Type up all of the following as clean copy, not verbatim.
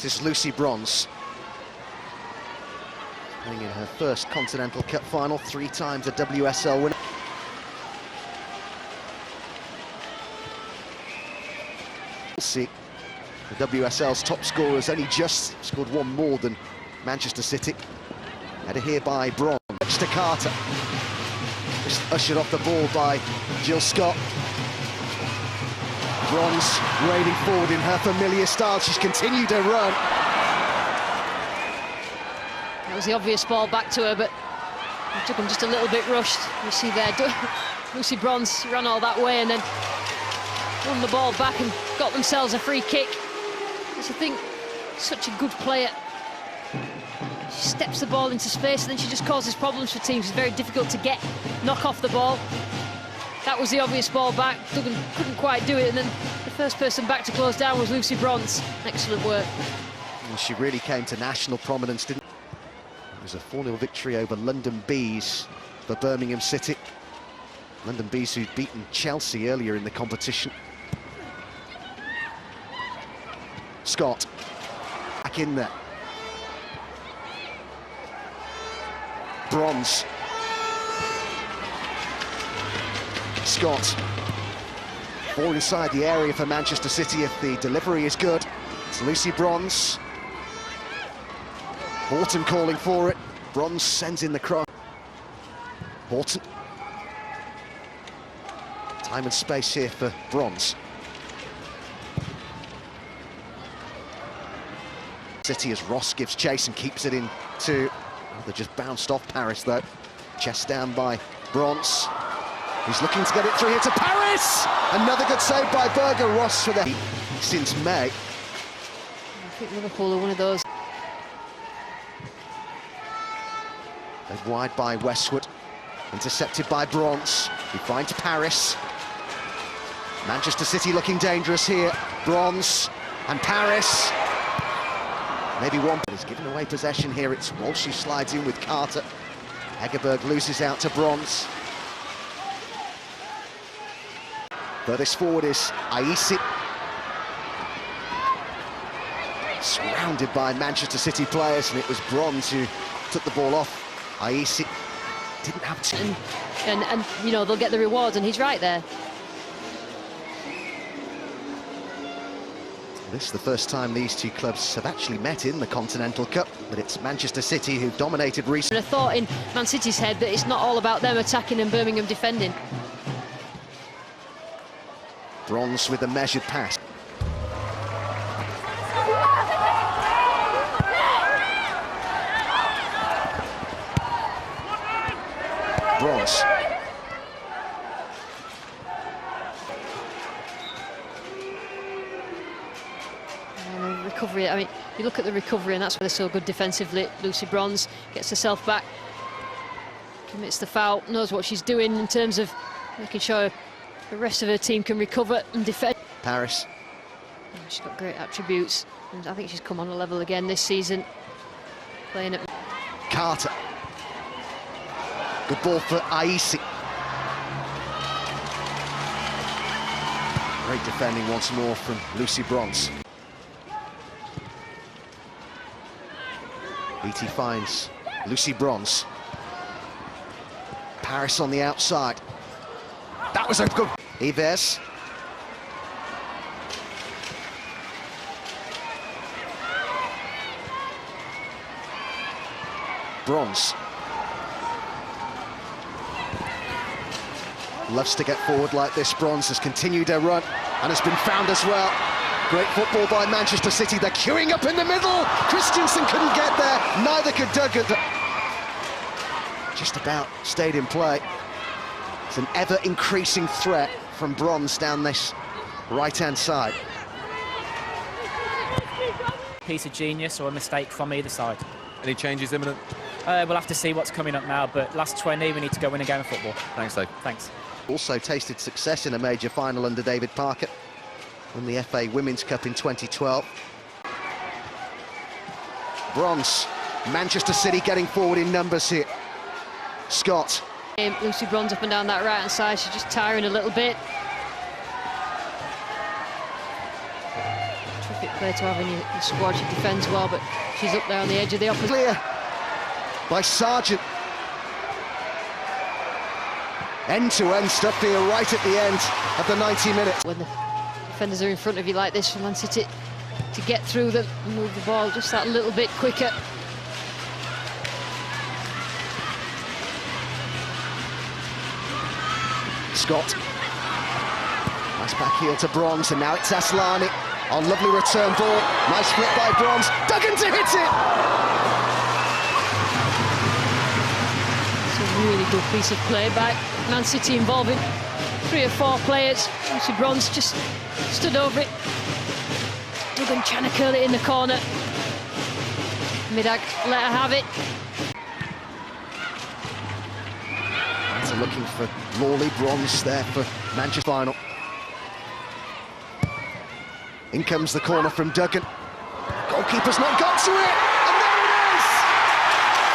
This is Lucy Bronze, playing in her first Continental Cup final, 3 times a WSL winner. See, the WSL's top scorers only just scored 1 more than Manchester City. Header here by Bronze, to Carter. Just ushered off the ball by Jill Scott. Bronze raining forward in her familiar style. She's continued her run. That was the obvious ball back to her, but it took them just a little bit rushed. You see there, Lucy Bronze ran all that way and then won the ball back and got themselves a free kick. I think such a good player. She steps the ball into space and then she just causes problems for teams. It's very difficult to knock off the ball. That was the obvious ball back. Duggan couldn't quite do it, and then the first person back to close down was Lucy Bronze. Excellent work. Well, she really came to national prominence, didn't it? It was a 4-0 victory over London Bees for Birmingham City. London Bees who'd beaten Chelsea earlier in the competition. Scott, back in there. Bronze. Scott. Ball inside the area for Manchester City if the delivery is good. It's Lucy Bronze. Horton calling for it. Bronze sends in the cross. Horton. Time and space here for Bronze. City as Ross gives chase and keeps it into... Oh, they just bounced off Paris though. Chest down by Bronze. He's looking to get it through here to Paris! Another good save by Berger. Ross for the... since May. I think Liverpool are one of those. Led wide by Westwood. Intercepted by Bronze. He finds Paris. Manchester City looking dangerous here. Bronze and Paris. Maybe one, but he's given away possession here. It's Walsh who slides in with Carter. Hegerberg loses out to Bronze. Furthest forward is Aisi. Surrounded by Manchester City players, and it was Bronze who took the ball off. Aisi didn't have to. And you know, they'll get the rewards, and he's right there. This is the first time these two clubs have actually met in the Continental Cup, but it's Manchester City who've dominated recently. And a thought in Man City's head that it's not all about them attacking and Birmingham defending. Bronze with a measured pass. Bronze. Recovery, I mean, you look at the recovery and that's why they're so good defensively. Lucy Bronze gets herself back, commits the foul, knows what she's doing in terms of making sure the rest of her team can recover and defend. Paris. She's got great attributes, and I think she's come on a level again this season, playing at... Carter. Good ball for Aisi. Great defending once more from Lucy Bronze. Beattie finds Lucy Bronze. Paris on the outside. That was a good... Yves. Bronze. Loves to get forward like this. Bronze has continued her run and has been found as well. Great football by Manchester City. They're queuing up in the middle. Christensen couldn't get there. Neither could Duggan. Just about stayed in play. It's an ever-increasing threat from Bronze down this right-hand side. Piece of genius or a mistake from either side. Any changes imminent? We'll have to see what's coming up now, but last 20, we need to go win a game of football. Thanks, Dave. Thanks. Also tasted success in a major final under David Parker. Won the FA Women's Cup in 2012. Bronze. Manchester City getting forward in numbers here. Scott. Lucy Bronze up and down that right-hand side. She's just tiring a little bit. Terrific player to have in your squad. She defends well, but she's up there on the edge of the opposition. Clear by Sargent. End-to-end stuff here right at the end of the 90 minutes. When the defenders are in front of you like this, for Man City to get through them and move the ball just that little bit quicker. Scott. Nice back heel to Bronze, and now it's Aslani on lovely return ball. Nice flip by Bronze. Duggan to hit it! It's a really good piece of play by Man City, involving 3 or 4 players. Lucy Bronze just stood over it. Duggan trying to curl it in the corner. Midag let her have it. So looking for Lawley. Bronze there for Manchester final. In comes the corner from Duggan. Goalkeeper's not got to it, and there it is!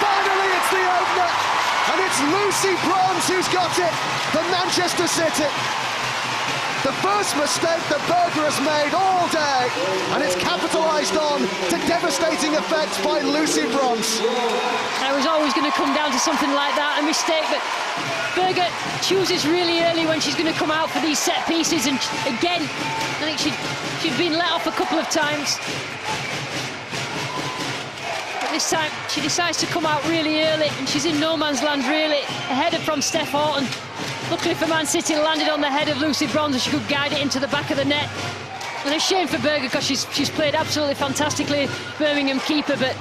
Finally, it's the opener, and it's Lucy Bronze who's got it for Manchester City. The first mistake that Berger has made all day, and it's capitalised on to devastating effect by Lucy Bronze. And it was always going to come down to something like that, a mistake, but Berger chooses really early when she's going to come out for these set pieces, and again, I think she'd been let off a couple of times. But this time, she decides to come out really early, and she's in no man's land really. A header from Steph Horton. Luckily for Man City, landed on the head of Lucy Bronze, and she could guide it into the back of the net. And a shame for Berger, because she's played absolutely fantastically, Birmingham keeper, but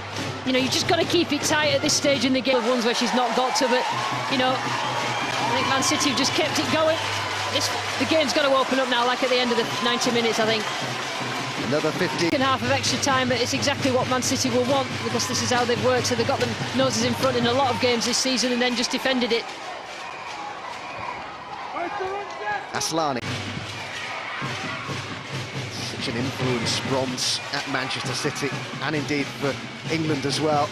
you know, you just got to keep it tight at this stage in the game. Ones where she's not got to, but you know, I think Man City have just kept it going. The game's got to open up now, like at the end of the 90 minutes, I think. Another 50. Second half of extra time, but it's exactly what Man City will want, because this is how they've worked. So they've got them noses in front in a lot of games this season, and then just defended it. Aslani. Such an influence, Bronze, at Manchester City, and indeed for England as well.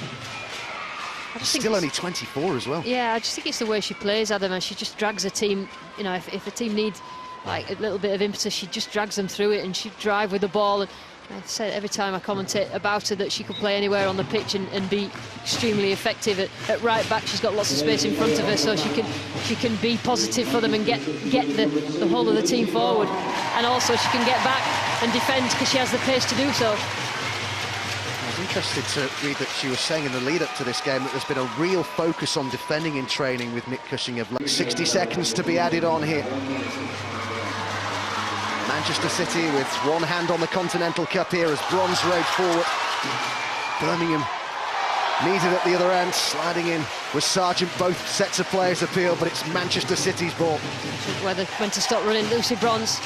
Still only 24 as well. Yeah, I just think it's the way she plays, Adam, and she just drags a team. You know, if a team needs like a little bit of impetus, she just drags them through it, and she'd drive with the ball. And I said every time I commentate about her that she could play anywhere on the pitch and be extremely effective at right back. She's got lots of space in front of her, so she can be positive for them and get the whole of the team forward, and also she can get back and defend because she has the pace to do so. I was interested to read that she was saying in the lead-up to this game that there's been a real focus on defending in training with Nick Cushing of 60 seconds to be added on here. Manchester City with one hand on the Continental Cup here as Bronze rode forward. Birmingham needed at the other end, sliding in with Sargent. Both sets of players appeal, but it's Manchester City's ball. Whether when to stop running, Lucy Bronze,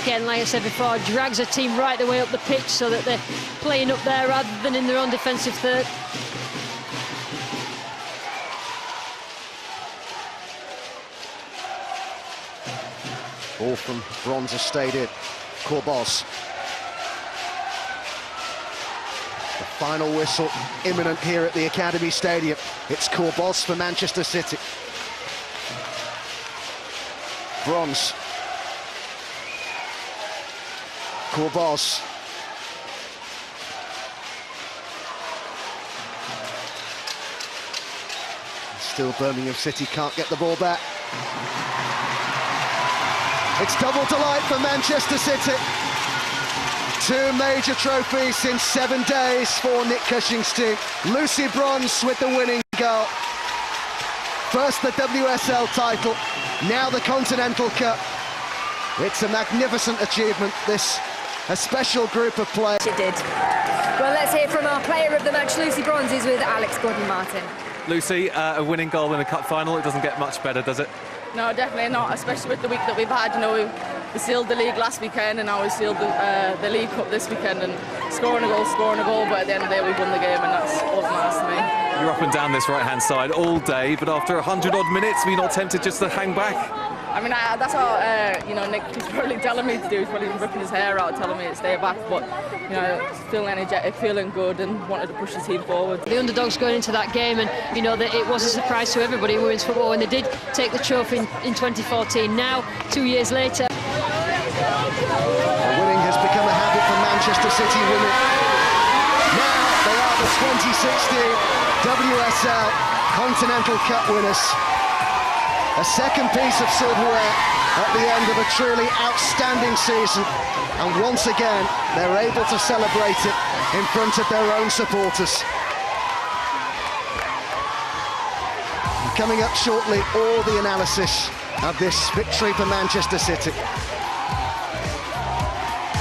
again, like I said before, drags her team right the way up the pitch so that they're playing up there rather than in their own defensive third. Ball from Bronze has stayed in. Corbos. The final whistle imminent here at the Academy Stadium. It's Corbos for Manchester City. Bronze. Corbos. Still Birmingham City can't get the ball back. It's double delight for Manchester City. 2 major trophies in 7 days for Nick Cushing's team. Lucy Bronze with the winning goal. First the WSL title, now the Continental Cup. It's a magnificent achievement, this a special group of players. She did. Well, let's hear from our player of the match. Lucy Bronze is with Alex Gordon-Martin. Lucy, a winning goal in a cup final, it doesn't get much better, does it? No, definitely not, especially with the week that we've had. You know, we sealed the league last weekend, and now we sealed the League Cup this weekend, and scoring a goal, but at the end of the day we've won the game, and that's all that matters to me. You're up and down this right-hand side all day, but after 100-odd minutes, were you not tempted just to hang back? I mean, that's what you know, Nick is probably telling me to do. He's probably ripping his hair out, telling me to stay back. But you know, feeling energetic, feeling good, and wanted to push the team forward. The underdogs going into that game, and you know that it was a surprise to everybody in women's football when they did take the trophy in 2014. Now, 2 years later, Winning has become a habit for Manchester Manchester City women. Now they are the 2016 WSL Continental Cup winners. A second piece of silverware at the end of a truly outstanding season, and once again they're able to celebrate it in front of their own supporters. And coming up shortly, all the analysis of this victory for Manchester City.